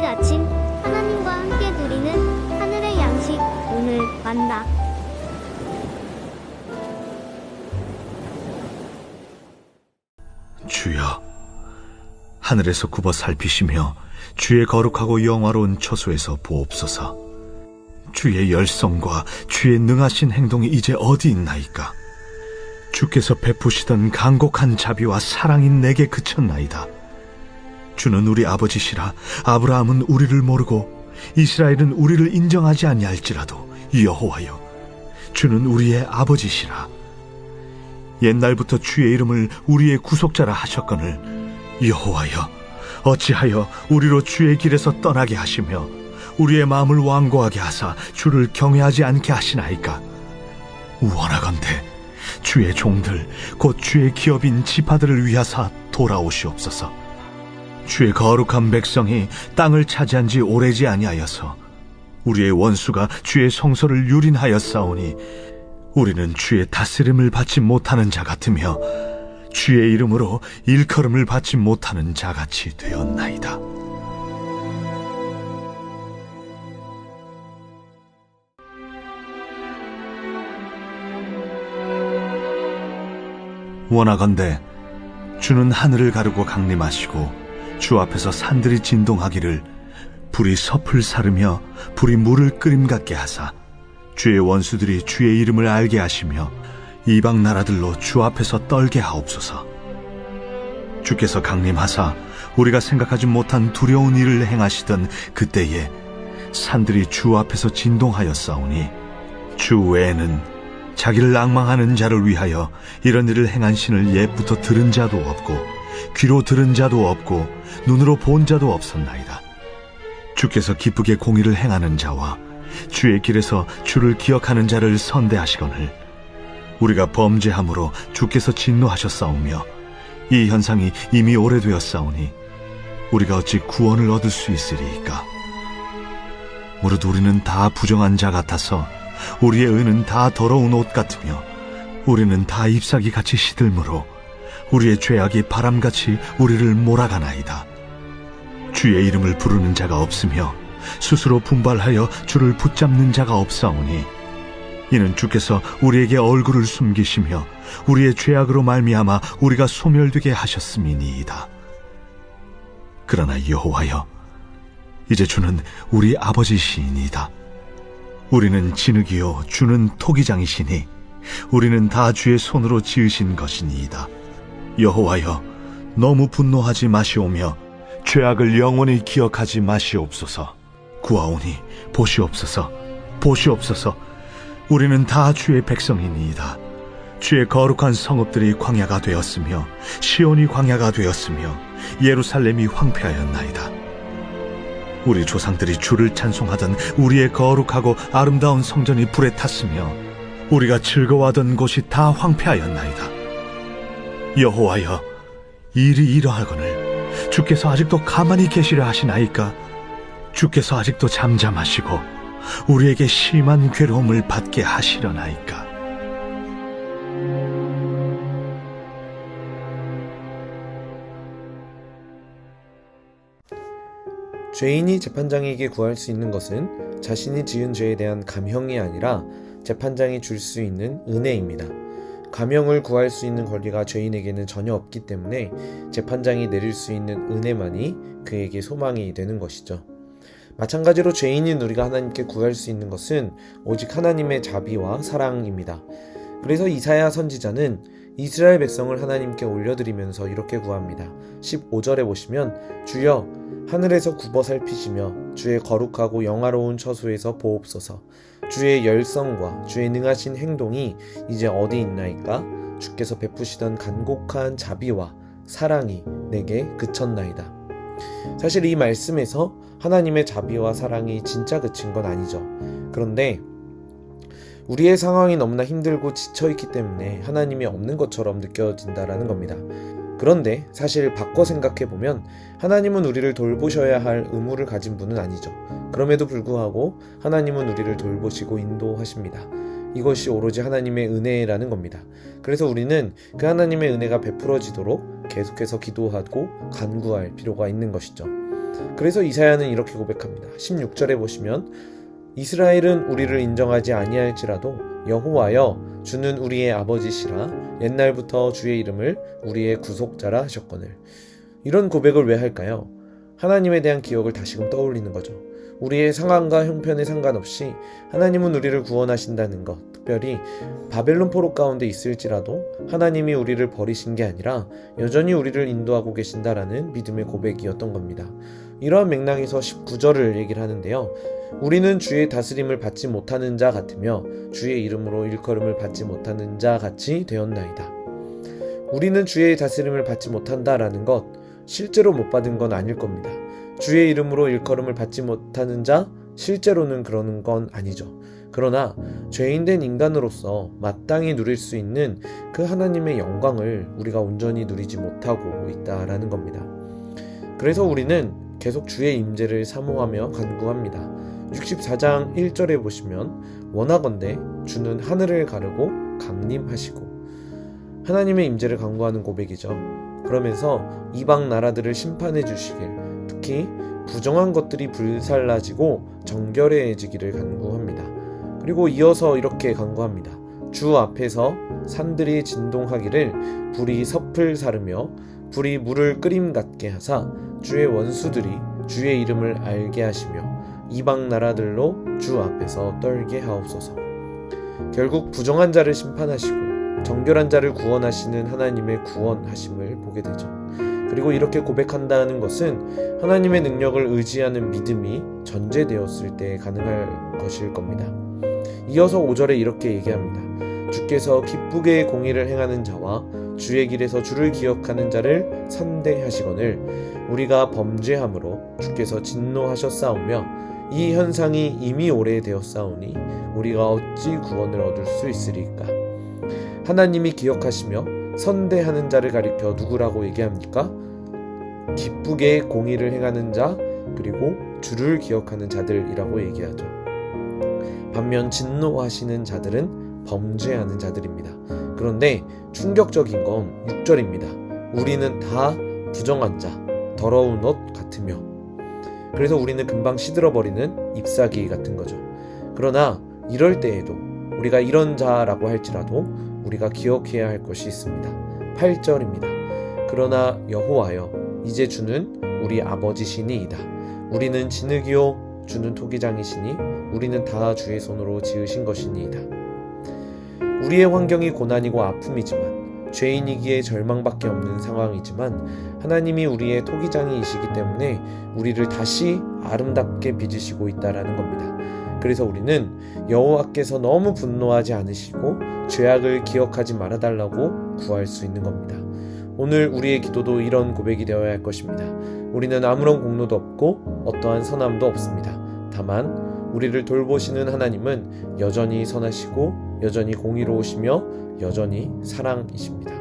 아침 하나님과 함께 누리는 하늘의 양식 오늘 만나. 주여, 하늘에서 굽어 살피시며 주의 거룩하고 영화로운 처소에서 보옵소서. 주의 열성과 주의 능하신 행동이 이제 어디 있나이까? 주께서 베푸시던 간곡한 자비와 사랑이 내게 그쳤나이다. 주는 우리 아버지시라. 아브라함은 우리를 모르고 이스라엘은 우리를 인정하지 아니할지라도 여호와여, 주는 우리의 아버지시라. 옛날부터 주의 이름을 우리의 구속자라 하셨거늘 여호와여, 어찌하여 우리로 주의 길에서 떠나게 하시며 우리의 마음을 완고하게 하사 주를 경외하지 않게 하시나이까? 원하건대 주의 종들 곧 주의 기업인 지파들을 위하사 돌아오시옵소서. 주의 거룩한 백성이 땅을 차지한 지 오래지 아니하여서 우리의 원수가 주의 성소를 유린하였사오니 우리는 주의 다스림을 받지 못하는 자 같으며 주의 이름으로 일컬음을 받지 못하는 자같이 되었나이다. 원하건대 주는 하늘을 가르고 강림하시고 주 앞에서 산들이 진동하기를 불이 섭을 사르며 불이 물을 끓임 같게 하사 주의 원수들이 주의 이름을 알게 하시며 이방 나라들로 주 앞에서 떨게 하옵소서. 주께서 강림하사 우리가 생각하지 못한 두려운 일을 행하시던 그때에 산들이 주 앞에서 진동하였사오니 주 외에는 자기를 앙망하는 자를 위하여 이런 일을 행한 신을 옛부터 들은 자도 없고 귀로 들은 자도 없고 눈으로 본 자도 없었나이다. 주께서 기쁘게 공의를 행하는 자와 주의 길에서 주를 기억하는 자를 선대하시거늘 우리가 범죄함으로 주께서 진노하셨사오며 이 현상이 이미 오래되었사오니 우리가 어찌 구원을 얻을 수 있으리이까? 무릇 우리는 다 부정한 자 같아서 우리의 의는 다 더러운 옷 같으며 우리는 다 잎사귀 같이 시들므로 우리의 죄악이 바람같이 우리를 몰아가나이다. 주의 이름을 부르는 자가 없으며 스스로 분발하여 주를 붙잡는 자가 없사오니 이는 주께서 우리에게 얼굴을 숨기시며 우리의 죄악으로 말미암아 우리가 소멸되게 하셨음이니이다. 그러나 여호와여, 이제 주는 우리 아버지시니이다. 우리는 진흙이요 주는 토기장이시니 우리는 다 주의 손으로 지으신 것이니이다. 여호와여, 너무 분노하지 마시오며 죄악을 영원히 기억하지 마시옵소서. 구하오니 보시옵소서, 보시옵소서. 우리는 다 주의 백성이니이다. 주의 거룩한 성읍들이 광야가 되었으며 시온이 광야가 되었으며 예루살렘이 황폐하였나이다. 우리 조상들이 주를 찬송하던 우리의 거룩하고 아름다운 성전이 불에 탔으며 우리가 즐거워하던 곳이 다 황폐하였나이다. 여호와여, 일이 이러하거늘 주께서 아직도 가만히 계시려 하시나이까? 주께서 아직도 잠잠하시고 우리에게 심한 괴로움을 받게 하시려나이까? 죄인이 재판장에게 구할 수 있는 것은 자신이 지은 죄에 대한 감형이 아니라 재판장이 줄 수 있는 은혜입니다. 감형을 구할 수 있는 권리가 죄인에게는 전혀 없기 때문에 재판장이 내릴 수 있는 은혜만이 그에게 소망이 되는 것이죠. 마찬가지로 죄인인 우리가 하나님께 구할 수 있는 것은 오직 하나님의 자비와 사랑입니다. 그래서 이사야 선지자는 이스라엘 백성을 하나님께 올려드리면서 이렇게 구합니다. 15절에 보시면 주여 하늘에서 굽어 살피시며 주의 거룩하고 영화로운 처소에서 보옵소서. 주의 열성과 주의 능하신 행동이 이제 어디 있나이까? 주께서 베푸시던 간곡한 자비와 사랑이 내게 그쳤나이다. 사실 이 말씀에서 하나님의 자비와 사랑이 진짜 그친 건 아니죠. 그런데 우리의 상황이 너무나 힘들고 지쳐있기 때문에 하나님이 없는 것처럼 느껴진다라는 겁니다. 그런데 사실 바꿔 생각해보면 하나님은 우리를 돌보셔야 할 의무를 가진 분은 아니죠. 그럼에도 불구하고 하나님은 우리를 돌보시고 인도하십니다. 이것이 오로지 하나님의 은혜라는 겁니다. 그래서 우리는 그 하나님의 은혜가 베풀어지도록 계속해서 기도하고 간구할 필요가 있는 것이죠. 그래서 이사야는 이렇게 고백합니다. 16절에 보시면 이스라엘은 우리를 인정하지 아니할지라도 여호와여 주는 우리의 아버지시라 옛날부터 주의 이름을 우리의 구속자라 하셨거늘. 이런 고백을 왜 할까요? 하나님에 대한 기억을 다시금 떠올리는 거죠. 우리의 상황과 형편에 상관없이 하나님은 우리를 구원하신다는 것, 특별히 바벨론 포로 가운데 있을지라도 하나님이 우리를 버리신 게 아니라 여전히 우리를 인도하고 계신다라는 믿음의 고백이었던 겁니다. 이러한 맥락에서 19절을 얘기를 하는데요. 우리는 주의 다스림을 받지 못하는 자 같으며 주의 이름으로 일컬음을 받지 못하는 자 같이 되었나이다. 우리는 주의 다스림을 받지 못한다라는 것, 실제로 못 받은 건 아닐 겁니다. 주의 이름으로 일컬음을 받지 못하는 자, 실제로는 그러는 건 아니죠. 그러나 죄인된 인간으로서 마땅히 누릴 수 있는 그 하나님의 영광을 우리가 온전히 누리지 못하고 있다라는 겁니다. 그래서 우리는 계속 주의 임재를 사모하며 간구합니다. 64장 1절에 보시면 원하건대 주는 하늘을 가르고 강림하시고, 하나님의 임재를 간구하는 고백이죠. 그러면서 이방 나라들을 심판해 주시길, 특히 부정한 것들이 불살라지고 정결해지기를 간구합니다. 그리고 이어서 이렇게 간구합니다. 주 앞에서 산들이 진동하기를 불이 섭을 사르며 불이 물을 끓임 같게 하사 주의 원수들이 주의 이름을 알게 하시며 이방 나라들로 주 앞에서 떨게 하옵소서. 결국 부정한 자를 심판하시고 정결한 자를 구원하시는 하나님의 구원하심을 보게 되죠. 그리고 이렇게 고백한다는 것은 하나님의 능력을 의지하는 믿음이 전제되었을 때 가능할 것일 겁니다. 이어서 5절에 이렇게 얘기합니다. 주께서 기쁘게 공의를 행하는 자와 주의 길에서 주를 기억하는 자를 선대하시거늘 우리가 범죄함으로 주께서 진노하셨사오며 이 현상이 이미 오래되었사오니 우리가 어찌 구원을 얻을 수 있으리까. 하나님이 기억하시며 선대하는 자를 가리켜 누구라고 얘기합니까? 기쁘게 공의를 행하는 자, 그리고 주를 기억하는 자들이라고 얘기하죠. 반면 진노하시는 자들은 범죄하는 자들입니다. 그런데 충격적인 건 6절입니다. 우리는 다 부정한 자, 더러운 옷 같으며. 그래서 우리는 금방 시들어버리는 잎사귀 같은 거죠. 그러나 이럴 때에도 우리가 이런 자라고 할지라도 우리가 기억해야 할 것이 있습니다. 8절입니다. 그러나 여호와여 이제 주는 우리 아버지시니이다. 우리는 진흙이요 주는 토기장이시니 우리는 다 주의 손으로 지으신 것이니이다. 우리의 환경이 고난이고 아픔이지만 죄인이기에 절망밖에 없는 상황이지만 하나님이 우리의 토기장이시기 때문에 우리를 다시 아름답게 빚으시고 있다라는 겁니다. 그래서 우리는 여호와께서 너무 분노하지 않으시고 죄악을 기억하지 말아달라고 구할 수 있는 겁니다. 오늘 우리의 기도도 이런 고백이 되어야 할 것입니다. 우리는 아무런 공로도 없고 어떠한 선함도 없습니다. 다만 우리를 돌보시는 하나님은 여전히 선하시고 여전히 공의로우시며 여전히 사랑이십니다.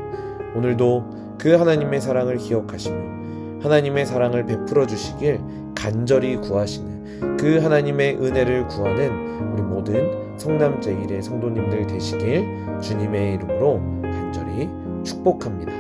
오늘도 그 하나님의 사랑을 기억하시며 하나님의 사랑을 베풀어 주시길 간절히 구하시는 그 하나님의 은혜를 구하는 우리 모든 성남 제1의 성도님들 되시길 주님의 이름으로 간절히 축복합니다.